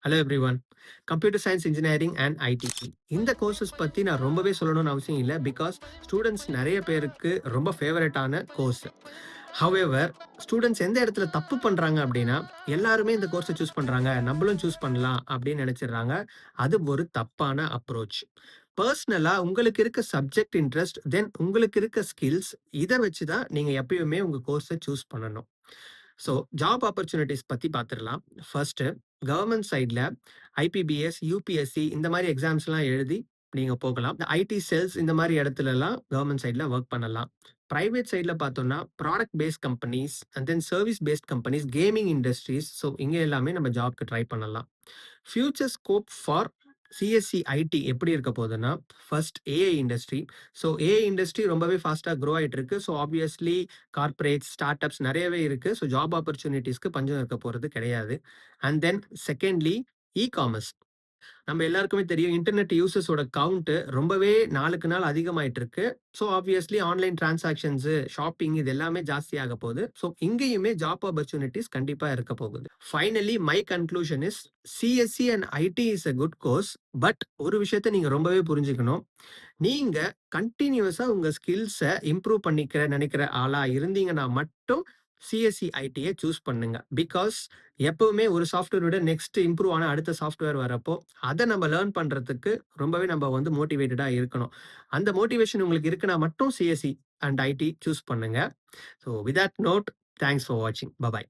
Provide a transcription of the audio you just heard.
Hello everyone. Computer science engineering and IT. இந்த courses பத்தி நான் ரொம்பவே சொல்லணும்னு அவசியம் இல்ல. பிகாஸ் ஸ்டூடண்ட்ஸ் நெறைய பேருக்கு ரொம்ப ஃபேவரட்டான கோர்ஸ். ஹவெவர் ஸ்டூடண்ட்ஸ் எந்த இடத்துல தப்பு பண்றாங்க அப்டின்னா, எல்லாருமே இந்த கோர்ஸ சூஸ் பண்றாங்க. நம்பளும் சூஸ் பண்ணலாம் அப்டின்னு நெனைச்சிடுறாங்க. அது ஒரு தப்பான அப்ரோச். பெர்சனலா உங்களுக்கு இருக்க சப்ஜெக்ட் இன்ட்ரெஸ்ட், தென் உங்களுக்கு இருக்க ஸ்கில்ஸ் இத வச்சு தான் நீங்க எப்பயுமே உங்க கோர்ஸ சூஸ் பண்ணணும். ஸோ ஜாப் ஆப்பர்ச்சுனிட்டீஸ் பத்தி பார்த்துடலாம். ஃபர்ஸ்ட்டு கவர்ன்மெண்ட் சைட்ல ஐபிபிஎஸ், யுபிஎஸ்சி இந்த மாரி எக்ஸாம்ஸ்லாம் எழுதி நீங்க போகலாம். இந்த ஐடி செல்ஸ் இந்த மாரி இடத்துலலாம் கவர்ன்மெண்ட் சைட்ல வொர்க் பண்ணலாம். பிரைவேட் சைட்ல பார்த்தோம்னா, product based companies and then service based companies, gaming industries so இங்க எல்லாமே நம்ம ஜாப்க்கு ட்ரை பண்ணலாம். Future scope for CSC IT எப்படி இருக்க போகுதுன்னா, first AI industry. So AI industry ரொம்பவே ஃபாஸ்ட்டா க்ரோ ஆயிட்டு இருக்கு. So obviously corporates, start ups நெறையவே இருக்கு. ஸோ ஜாப் ஆப்பர்ச்சுனிட்டீஸ்க்கு பஞ்சம் இருக்க போறது கிடையாது. And then secondly ecommerce. நம்ம எல்லாருக்குமே தெரியும் இன்டர்நெட் யூசர்ஸோட கவுண்ட் ரொம்பவே நாளுக்கு நாள் அதிகமாயிட்டு இருக்கு. So obviously online transactions, shopping இது எல்லாமே ஜாஸ்தியாக போகுது. ஸோ இங்கேயுமே ஜாப் ஆப்பர்ச்சுனிட்டீஸ் கண்டிப்பா இருக்க போகுது. Finally my conclusion is CSC and IT is a good course. But ஒரு விஷயத்த நீங்க ரொம்பவே புரிஞ்சுக்கணும். நீங்க கன்டினியூஸா உங்க ஸ்கில்ஸ இம்ப்ரூவ் பண்ணிக்கிற நினைக்கிற ஆளா இருந்தீங்கன்னா மட்டும் சிஎஸ்சி ஐடிய சூஸ் பண்ணுங்க. பிகாஸ் எப்பவுமே ஒரு சாஃப்ட்வேர் விட நெக்ஸ்ட் இம்ப்ரூவ் ஆன அடுத்த சாஃப்ட்வேர் வரப்போ, அத நம்ம லேர்ன் பண்றதுக்கு ரொம்பவே நம்ம வந்து மோட்டிவேட்டடா இருக்கணும். அந்த மோட்டிவேஷன் உங்களுக்கு இருக்குன்னா மட்டும் சிஎஸ்சி அண்ட் ஐடி சூஸ் பண்ணுங்க. So with that note, thanks for வாட்சிங். பை.